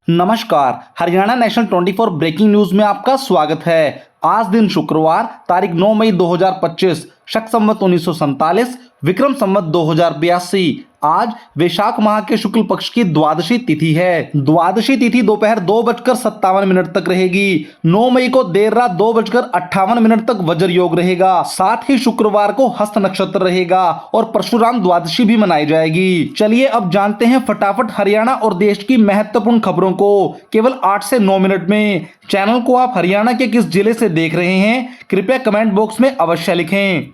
नमस्कार। Haryana national 24 breaking news में आपका स्वागत है। आज दिन शुक्रवार तारीख 9 मई 2025 शक संवत 1947 विक्रम संवत 2082। आज वैशाख माह के शुक्ल पक्ष की द्वादशी तिथि है। द्वादशी तिथि दोपहर 2:57 तक रहेगी। 9 मई को देर रात 2:58 तक वज्र योग रहेगा। साथ ही शुक्रवार को हस्त नक्षत्र रहेगा और परशुराम द्वादशी भी मनाई जाएगी। चलिए अब जानते हैं फटाफट हरियाणा और देश की महत्वपूर्ण खबरों को केवल 8 से 9 मिनट में। चैनल को आप हरियाणा के किस जिले से देख रहे हैं कृपया कमेंट बॉक्स में अवश्य लिखें।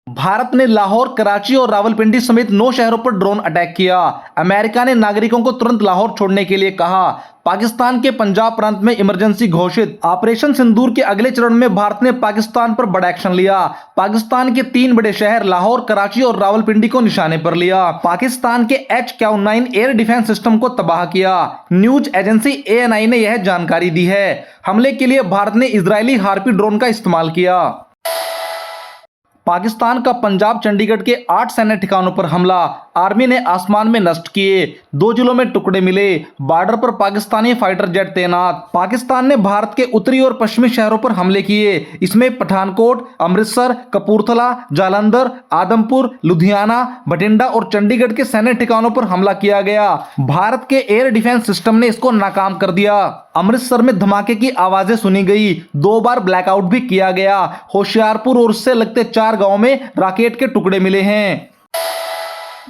भारत ने लाहौर, कराची और रावलपिंडी समेत 9 शहरों पर ड्रोन अटैक किया। अमेरिका ने नागरिकों को तुरंत लाहौर छोड़ने के लिए कहा। पाकिस्तान के पंजाब प्रांत में इमरजेंसी घोषित। ऑपरेशन सिंदूर के अगले चरण में भारत ने पाकिस्तान पर बड़ा एक्शन लिया। पाकिस्तान के 3 बड़े शहर लाहौर, कराची और रावलपिंडी को निशाने पर लिया। पाकिस्तान के H-9 एयर डिफेंस सिस्टम को तबाह किया। न्यूज एजेंसी ANI ने यह जानकारी दी है। हमले के लिए भारत ने इजरायली हार्पी ड्रोन का इस्तेमाल किया। पाकिस्तान का पंजाब चंडीगढ़ के 8 सैन्य ठिकानों पर हमला। आर्मी ने आसमान में नष्ट किए। 2 जिलों में टुकड़े मिले। बॉर्डर पर पाकिस्तानी फाइटर जेट तैनात। पाकिस्तान ने भारत के उत्तरी और पश्चिमी शहरों पर हमले किए। इसमें पठानकोट, अमृतसर, कपूरथला, जालंधर, आदमपुर, लुधियाना, बठिंडा और चंडीगढ़ के सैन्य ठिकानों पर हमला किया गया। भारत के एयर डिफेंस सिस्टम ने इसको नाकाम कर दिया। अमृतसर में धमाके की आवाजें सुनी गई। 2 बार ब्लैकआउट भी किया गया। होशियारपुर और उससे लगते 4 गांवों में रॉकेट के टुकड़े मिले हैं।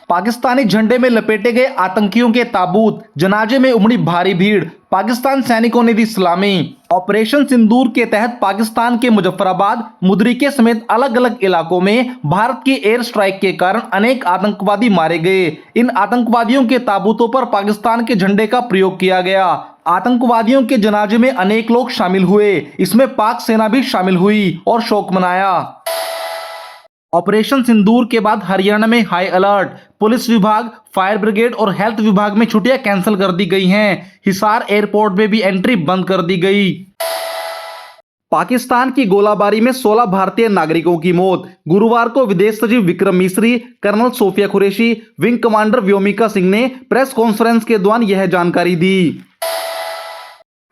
पाकिस्तानी झंडे में लपेटे गए आतंकियों के ताबूत, जनाजे में उमड़ी भारी भीड़। पाकिस्तान सैनिकों ने दी सलामी। ऑपरेशन सिंदूर के तहत पाकिस्तान के मुजफ्फराबाद, मुदरिके समेत अलग अलग इलाकों में भारत की एयर स्ट्राइक के कारण अनेक आतंकवादी मारे गए। इन आतंकवादियों के ताबूतों पर पाकिस्तान के झंडे का प्रयोग किया गया। आतंकवादियों के जनाजे में अनेक लोग शामिल हुए। इसमें पाक सेना भी शामिल हुई और शोक मनाया। ऑपरेशन सिंदूर के बाद हरियाणा में हाई अलर्ट। पुलिस विभाग, फायर ब्रिगेड और हेल्थ विभाग में छुट्टियां कैंसिल कर दी गई हैं। हिसार एयरपोर्ट में भी एंट्री बंद कर दी गई। पाकिस्तान की गोलाबारी में 16 भारतीय नागरिकों की मौत। गुरुवार को विदेश सचिव Vikram Misri, colonel Sofia Qureshi, wing commander Vyomika Singh ने प्रेस कॉन्फ्रेंस के दौरान यह जानकारी दी।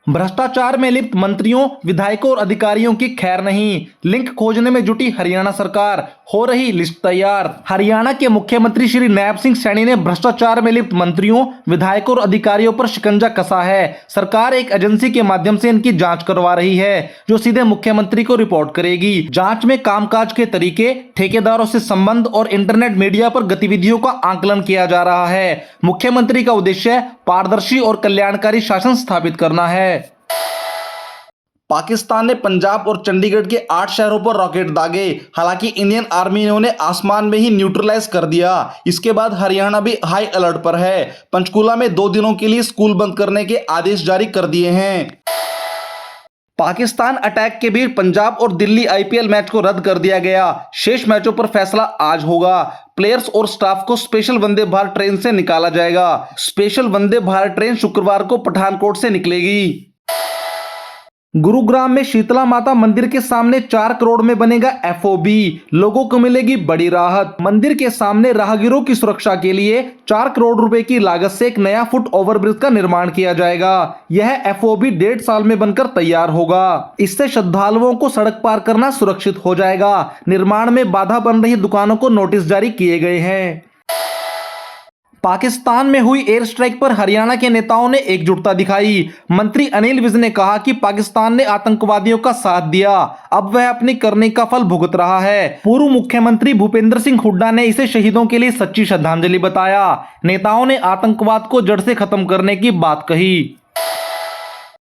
भ्रष्टाचार में लिप्त मंत्रियों, विधायकों और अधिकारियों की खैर नहीं। लिंक खोजने में जुटी हरियाणा सरकार। हो रही लिस्ट तैयार। हरियाणा के मुख्यमंत्री श्री नायब सिंह सैनी ने भ्रष्टाचार में लिप्त मंत्रियों, विधायकों और अधिकारियों पर शिकंजा कसा है। सरकार एक एजेंसी के माध्यम से इनकी जांच करवा रही है, जो सीधे मुख्यमंत्री को रिपोर्ट करेगी। जांच में कामकाज के तरीके, ठेकेदारों से संबंध और इंटरनेट मीडिया पर गतिविधियों का आकलन किया जा रहा है। मुख्यमंत्री का उद्देश्य पारदर्शी और कल्याणकारी शासन स्थापित करना है। पाकिस्तान ने पंजाब और चंडीगढ़ के 8 शहरों पर रॉकेट दागे। हालांकि इंडियन आर्मी ने उन्हें आसमान में ही न्यूट्रलाइज कर दिया। इसके बाद हरियाणा भी हाई अलर्ट पर है। पंचकूला में 2 दिनों के लिए स्कूल बंद करने के आदेश जारी कर दिए हैं। पाकिस्तान अटैक के बीच पंजाब और दिल्ली IPL मैच को रद्द कर दिया गया। शेष मैचों पर फैसला आज होगा। प्लेयर्स और स्टाफ को स्पेशल वंदे भारत ट्रेन से निकाला जाएगा। स्पेशल वंदे भारत ट्रेन शुक्रवार को पठानकोट से निकलेगी। गुरुग्राम में शीतला माता मंदिर के सामने 4 करोड़ में बनेगा FOB। लोगों को मिलेगी बड़ी राहत। मंदिर के सामने राहगीरों की सुरक्षा के लिए 4 करोड़ रुपए की लागत से एक नया फुट ओवरब्रिज का निर्माण किया जाएगा। यह FOB 1.5 साल में बनकर तैयार होगा। इससे श्रद्धालुओं को सड़क पार करना सुरक्षित हो जाएगा। निर्माण में बाधा बन रही दुकानों को नोटिस जारी किए गए हैं। पाकिस्तान में हुई एयर स्ट्राइक पर हरियाणा के नेताओं ने एकजुटता दिखाई। मंत्री अनिल विज ने कहा कि पाकिस्तान ने आतंकवादियों का साथ दिया, अब वह अपनी करनी का फल भुगत रहा है। पूर्व मुख्यमंत्री भूपेंद्र सिंह हुड्डा ने इसे शहीदों के लिए सच्ची श्रद्धांजलि बताया। नेताओं ने आतंकवाद को जड़ से खत्म करने की बात कही।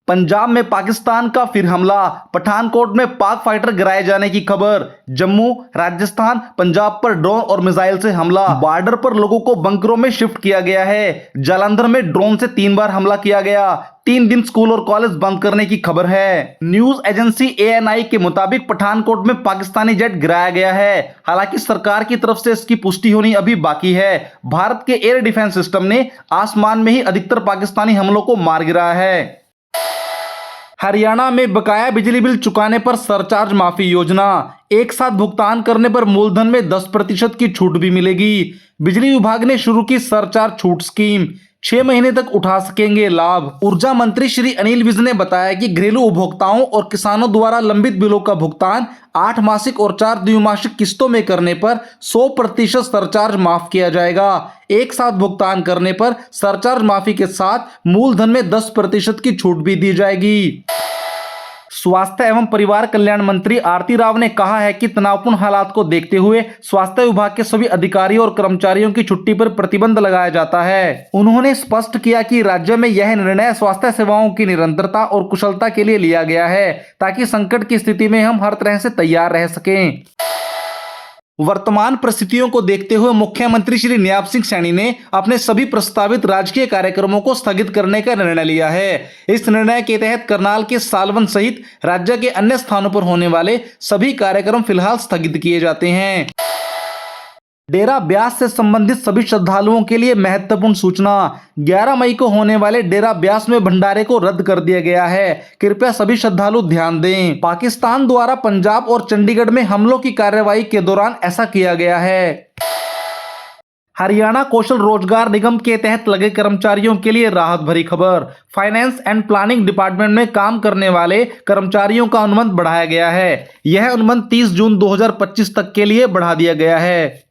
पंजाब में पाकिस्तान का फिर हमला। पठानकोट में पाक फाइटर गिराए जाने की खबर। जम्मू, राजस्थान, पंजाब पर ड्रोन और मिसाइल से हमला। बॉर्डर पर लोगों को बंकरों में शिफ्ट किया गया है। जालंधर में ड्रोन से 3 बार हमला किया गया। 3 दिन स्कूल और कॉलेज बंद करने की खबर है। न्यूज एजेंसी ANI के मुताबिक पठानकोट में पाकिस्तानी जेट गिराया गया है। हालांकि सरकार की तरफ से इसकी पुष्टि होनी अभी बाकी है। भारत के एयर डिफेंस सिस्टम ने आसमान में ही अधिकतर पाकिस्तानी हमलों को मार गिराया है। हरियाणा में बकाया बिजली बिल चुकाने पर सरचार्ज माफी योजना। एक साथ भुगतान करने पर मूलधन में 10% की छूट भी मिलेगी। बिजली विभाग ने शुरू की सरचार्ज छूट स्कीम। 6 महीने तक उठा सकेंगे लाभ। ऊर्जा मंत्री श्री अनिल विज ने बताया कि घरेलू उपभोक्ताओं और किसानों द्वारा लंबित बिलों का भुगतान 8 मासिक और 4 द्विमासिक किस्तों में करने पर 100% सरचार्ज माफ किया जाएगा। एक साथ भुगतान करने पर सरचार्ज माफी के साथ मूलधन में 10% की छूट भी दी जाएगी। स्वास्थ्य एवं परिवार कल्याण मंत्री आरती राव ने कहा है कि तनावपूर्ण हालात को देखते हुए स्वास्थ्य विभाग के सभी अधिकारियों और कर्मचारियों की छुट्टी पर प्रतिबंध लगाया जाता है। उन्होंने स्पष्ट किया कि राज्य में यह निर्णय स्वास्थ्य सेवाओं की निरंतरता और कुशलता के लिए लिया गया है, ताकि संकट की स्थिति में हम हर तरह से तैयार रह सकें। वर्तमान परिस्थितियों को देखते हुए मुख्यमंत्री श्री न्याब सिंह सैनी ने अपने सभी प्रस्तावित राजकीय कार्यक्रमों को स्थगित करने का निर्णय लिया है। इस निर्णय के तहत करनाल के सालवन सहित राज्य के अन्य स्थानों पर होने वाले सभी कार्यक्रम फिलहाल स्थगित किए जाते हैं। डेरा ब्यास से संबंधित सभी श्रद्धालुओं के लिए महत्वपूर्ण सूचना। 11 मई को होने वाले डेरा ब्यास में भंडारे को रद्द कर दिया गया है। कृपया सभी श्रद्धालु ध्यान दें। पाकिस्तान द्वारा पंजाब और चंडीगढ़ में हमलों की कार्रवाई के दौरान ऐसा किया गया है। हरियाणा कौशल रोजगार निगम के तहत लगे कर्मचारियों के लिए राहत भरी खबर। फाइनेंस एंड प्लानिंग डिपार्टमेंट में काम करने वाले कर्मचारियों का अनुबंध बढ़ाया गया है। यह अनुबंध 30 जून 2025 तक के लिए बढ़ा दिया गया है।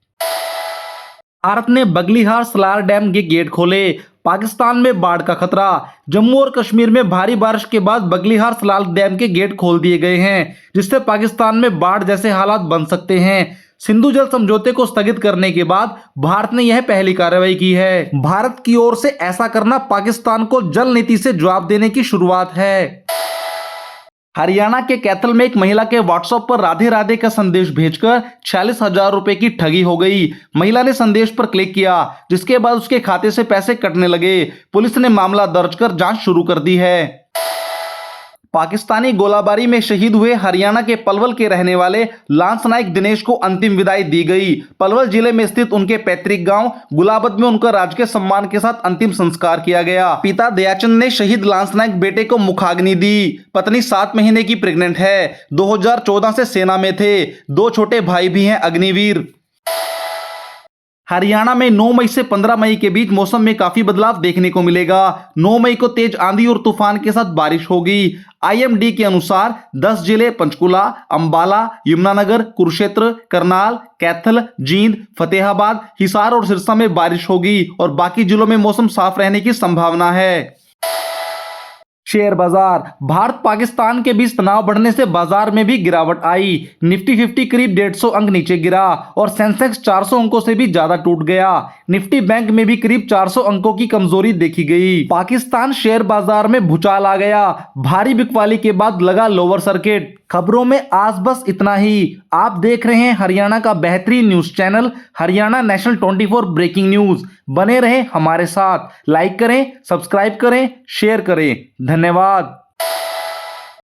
भारत ने बगलीहार सलार डैम के गेट खोले। पाकिस्तान में बाढ़ का खतरा। जम्मू और कश्मीर में भारी बारिश के बाद बगलीहार सलार डैम के गेट खोल दिए गए हैं, जिससे पाकिस्तान में बाढ़ जैसे हालात बन सकते हैं। सिंधु जल समझौते को स्थगित करने के बाद भारत ने यह पहली कार्रवाई की है। भारत की ओर से ऐसा करना पाकिस्तान को जल नीति से जवाब देने की शुरुआत है। हरियाणा के कैथल में एक महिला के व्हाट्सएप पर राधे राधे का संदेश भेजकर 46,000 रुपए की ठगी हो गई। महिला ने संदेश पर क्लिक किया, जिसके बाद उसके खाते से पैसे कटने लगे। पुलिस ने मामला दर्ज कर जांच शुरू कर दी है। पाकिस्तानी गोलाबारी में शहीद हुए हरियाणा के पलवल के रहने वाले लांस नायक दिनेश को अंतिम विदाई दी गई। पलवल जिले में स्थित उनके पैतृक गांव गुलाबद में उनका राजकीय सम्मान के साथ अंतिम संस्कार किया गया। पिता दयाचंद ने शहीद लांस नायक बेटे को मुखाग्नि दी। पत्नी 7 महीने की प्रेग्नेंट है। 2014 से सेना में थे। 2 छोटे भाई भी हैं अग्निवीर। हरियाणा में 9 मई से 15 मई के बीच मौसम में काफी बदलाव देखने को मिलेगा। 9 मई को तेज आंधी और तूफान के साथ बारिश होगी। IMD के अनुसार 10 जिले पंचकुला, अंबाला, यमुनानगर, कुरुक्षेत्र, करनाल, कैथल, जींद, फतेहाबाद, हिसार और सिरसा में बारिश होगी और बाकी जिलों में मौसम साफ रहने की संभावना है। शेयर बाजार। भारत पाकिस्तान के बीच तनाव बढ़ने से बाजार में भी गिरावट आई। निफ्टी 50 करीब 150 अंक नीचे गिरा और सेंसेक्स 400 अंकों से भी ज्यादा टूट गया। निफ्टी बैंक में भी करीब 400 अंकों की कमजोरी देखी गई। पाकिस्तान शेयर बाजार में भूचाल आ गया। भारी बिकवाली के बाद लगा लोअर सर्किट। खबरों में आज बस इतना ही। आप देख रहे हैं हरियाणा का बेहतरीन news channel Haryana national 24 breaking news. बने रहें हमारे साथ। लाइक करें, सब्सक्राइब करें, शेयर करें। धन्यवाद।